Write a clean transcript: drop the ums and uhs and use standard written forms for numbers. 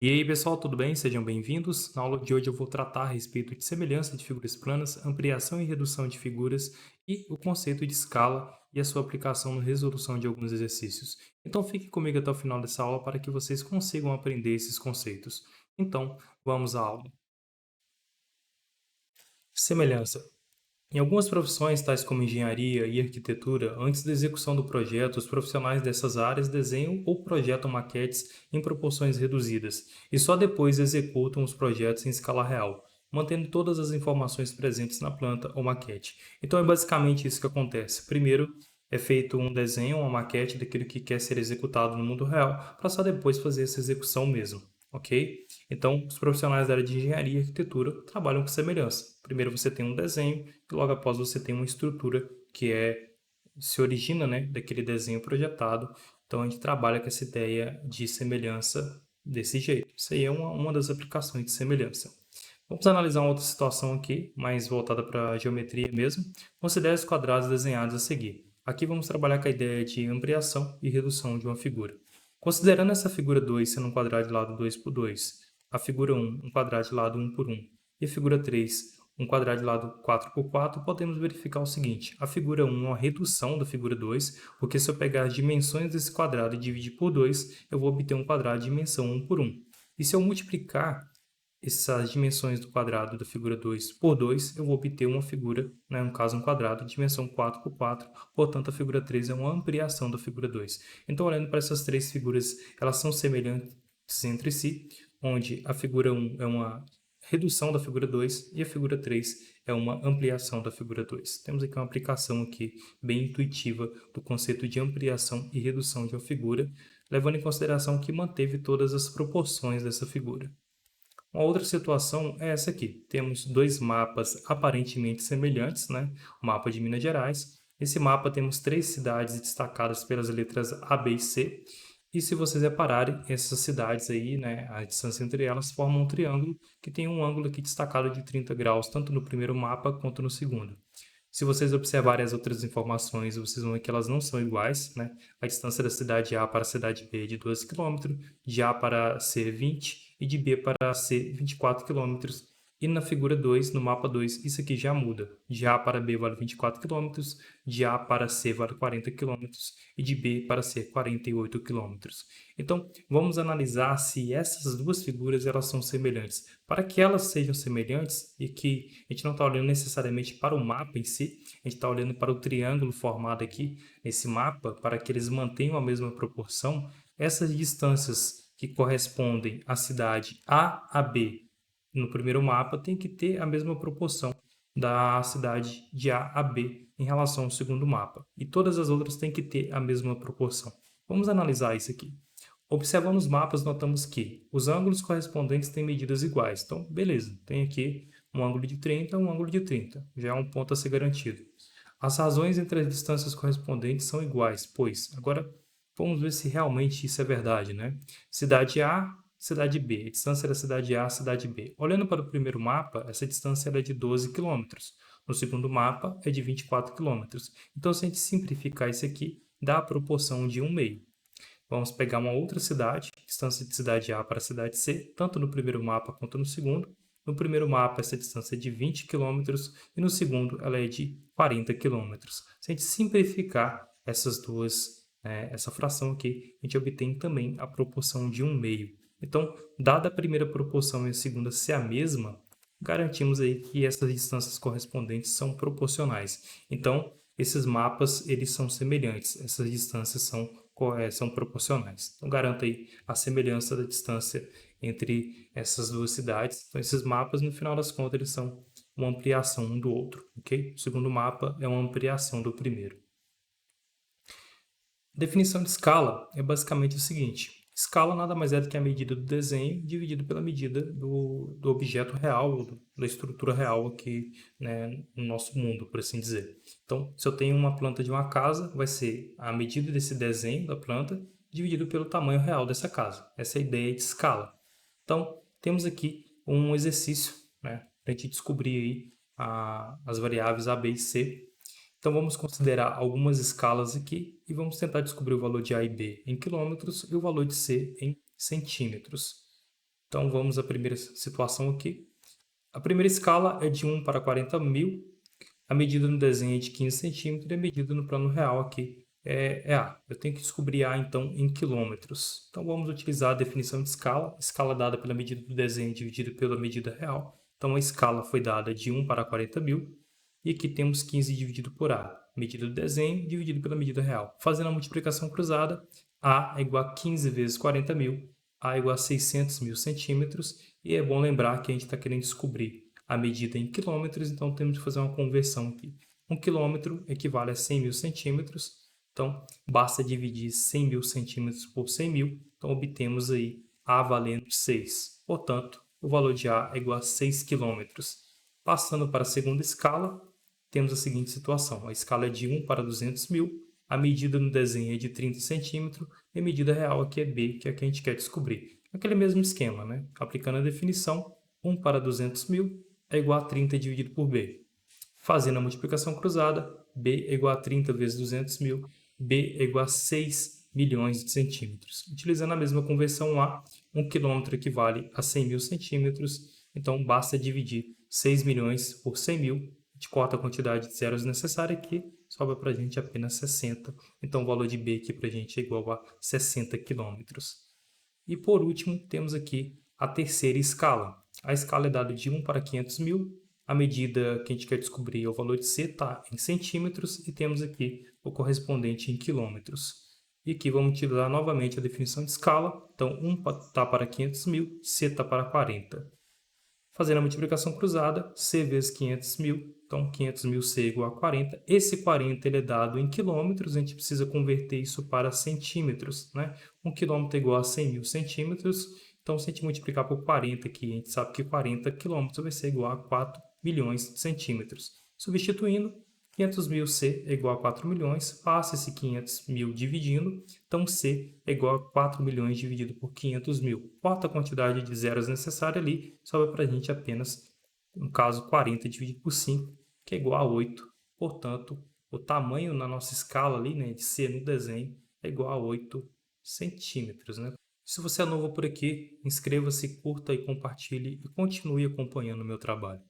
E aí, pessoal, tudo bem? Sejam bem-vindos. Na aula de hoje eu vou tratar a respeito de semelhança de figuras planas, ampliação e redução de figuras e o conceito de escala e a sua aplicação na resolução de alguns exercícios. Então, fique comigo até o final dessa aula para que vocês consigam aprender esses conceitos. Então, vamos à aula. Semelhança. Em algumas profissões, tais como engenharia e arquitetura, antes da execução do projeto, os profissionais dessas áreas desenham ou projetam maquetes em proporções reduzidas e só depois executam os projetos em escala real, mantendo todas as informações presentes na planta ou maquete. Então é basicamente isso que acontece. Primeiro é feito um desenho, uma maquete daquilo que quer ser executado no mundo real, para só depois fazer essa execução mesmo, ok? Então, os profissionais da área de engenharia e arquitetura trabalham com semelhança. Primeiro você tem um desenho e logo após você tem uma estrutura que se origina, né, daquele desenho projetado. Então a gente trabalha com essa ideia de semelhança desse jeito. Isso aí é uma das aplicações de semelhança. Vamos analisar uma outra situação aqui, mais voltada para a geometria mesmo. Considere os quadrados desenhados a seguir. Aqui vamos trabalhar com a ideia de ampliação e redução de uma figura. Considerando essa figura 2 sendo um quadrado de lado 2 por 2, a figura um quadrado de lado 1 por 1, e a figura 3 um quadrado de lado 4 por 4, podemos verificar o seguinte: a figura 1 é uma redução da figura 2, porque se eu pegar as dimensões desse quadrado e dividir por 2, eu vou obter um quadrado de dimensão 1 por 1. E se eu multiplicar essas dimensões do quadrado da figura 2 por 2, eu vou obter uma figura, né, no caso um quadrado, de dimensão 4 por 4, portanto a figura 3 é uma ampliação da figura 2. Então, olhando para essas três figuras, elas são semelhantes entre si, onde a figura 1 é uma redução da figura 2 e a figura 3 é uma ampliação da figura 2. Temos aqui uma aplicação aqui bem intuitiva do conceito de ampliação e redução de uma figura, levando em consideração que manteve todas as proporções dessa figura. Uma outra situação é essa aqui. Temos dois mapas aparentemente semelhantes, né? O mapa de Minas Gerais. Esse mapa temos três cidades destacadas pelas letras A, B e C. E se vocês repararem, essas cidades aí, né, a distância entre elas formam um triângulo que tem um ângulo aqui destacado de 30 graus, tanto no primeiro mapa quanto no segundo. Se vocês observarem as outras informações, vocês vão ver que elas não são iguais, né? A distância da cidade A para a cidade B é de 12 km, de A para C 20 e de B para C 24 km. E na figura 2, no mapa 2, isso aqui já muda. De A para B vale 24 km, de A para C vale 40 km e de B para C 48 km. Então, vamos analisar se essas duas figuras elas são semelhantes. Para que elas sejam semelhantes e que a gente não está olhando necessariamente para o mapa em si, a gente está olhando para o triângulo formado aqui nesse mapa, para que eles mantenham a mesma proporção, essas distâncias que correspondem à cidade A a B no primeiro mapa tem que ter a mesma proporção da cidade de A a B em relação ao segundo mapa. E todas as outras têm que ter a mesma proporção. Vamos analisar isso aqui. Observando os mapas, notamos que os ângulos correspondentes têm medidas iguais. Então, beleza, tem aqui um ângulo de 30, um ângulo de 30. Já é um ponto a ser garantido. As razões entre as distâncias correspondentes são iguais, pois, agora vamos ver se realmente isso é verdade, né? Cidade A, cidade B. A distância da cidade A à cidade B. Olhando para o primeiro mapa, essa distância é de 12 quilômetros. No segundo mapa, é de 24 quilômetros. Então, se a gente simplificar isso aqui, dá a proporção de 1/2. Vamos pegar uma outra cidade, distância de cidade A para a cidade C, tanto no primeiro mapa quanto no segundo. No primeiro mapa, essa distância é de 20 quilômetros e no segundo, ela é de 40 quilômetros. Se a gente simplificar essas duas, essa fração aqui, a gente obtém também a proporção de 1/2. Então, dada a primeira proporção e a segunda ser a mesma, garantimos aí que essas distâncias correspondentes são proporcionais. Então, esses mapas eles são semelhantes, essas distâncias são proporcionais. Então, garanta aí a semelhança da distância entre essas duas cidades. Então, esses mapas, no final das contas, eles são uma ampliação um do outro, ok? O segundo mapa é uma ampliação do primeiro. Definição de escala é basicamente o seguinte: escala nada mais é do que a medida do desenho dividido pela medida do objeto real, da estrutura real aqui, né, no nosso mundo, por assim dizer. Então, se eu tenho uma planta de uma casa, vai ser a medida desse desenho da planta dividido pelo tamanho real dessa casa. Essa é a ideia de escala. Então, temos aqui um exercício, né, para a gente descobrir aí as variáveis A, B e C. Então, vamos considerar algumas escalas aqui e vamos tentar descobrir o valor de A e B em quilômetros e o valor de C em centímetros. Então, vamos à primeira situação aqui. A primeira escala é de 1 para 40.000, a medida no desenho é de 15 centímetros e a medida no plano real aqui é A. Eu tenho que descobrir A, então, em quilômetros. Então, vamos utilizar a definição de escala. Escala dada pela medida do desenho dividida pela medida real. Então, a escala foi dada de 1 para 40.000 e aqui temos 15 dividido por A. Medida do desenho dividido pela medida real. Fazendo a multiplicação cruzada, A é igual a 15 vezes 40.000. A é igual a 600.000 centímetros. E é bom lembrar que a gente está querendo descobrir a medida em quilômetros, então temos que fazer uma conversão aqui. 1 quilômetro equivale a 100.000 centímetros, então basta dividir 100.000 centímetros por 100.000, então obtemos aí A valendo 6. Portanto, o valor de A é igual a 6 quilômetros. Passando para a segunda escala, temos a seguinte situação. A escala é de 1 para 200.000, a medida no desenho é de 30 centímetros e a medida real aqui é B, que é a que a gente quer descobrir. Aquele mesmo esquema, né? Aplicando a definição, 1 para 200.000 é igual a 30 dividido por B. Fazendo a multiplicação cruzada, B é igual a 30 vezes 200.000, B é igual a 6 milhões de centímetros. Utilizando a mesma conversão A, 1 quilômetro equivale a 100.000 centímetros, então basta dividir 6 milhões por 100.000, a gente corta a quantidade de zeros necessária aqui, sobra para a gente apenas 60, então o valor de B aqui para a gente é igual a 60 quilômetros. E por último, temos aqui a terceira escala. A escala é dada de 1 para 500.000. A medida que a gente quer descobrir é o valor de C, está em centímetros, e temos aqui o correspondente em quilômetros. E aqui vamos utilizar novamente a definição de escala. Então, 1 está para 500.000, C está para 40. Fazendo a multiplicação cruzada, C vezes 500.000, então 500.000 C é igual a 40. Esse 40 ele é dado em quilômetros, a gente precisa converter isso para centímetros, né? 1 quilômetro é igual a 100.000 centímetros, então se a gente multiplicar por 40 aqui, a gente sabe que 40 quilômetros vai ser igual a 4 milhões de centímetros. Substituindo, 500.000 C é igual a 4 milhões, passa esse 500.000 dividindo, então C é igual a 4 milhões dividido por 500.000. Corta a quantidade de zeros necessária ali, sobra para a gente apenas, no caso, 40 dividido por 5, que é igual a 8. Portanto, o tamanho na nossa escala ali, né, de C no desenho, é igual a 8 centímetros. Né? Se você é novo por aqui, inscreva-se, curta e compartilhe e continue acompanhando o meu trabalho.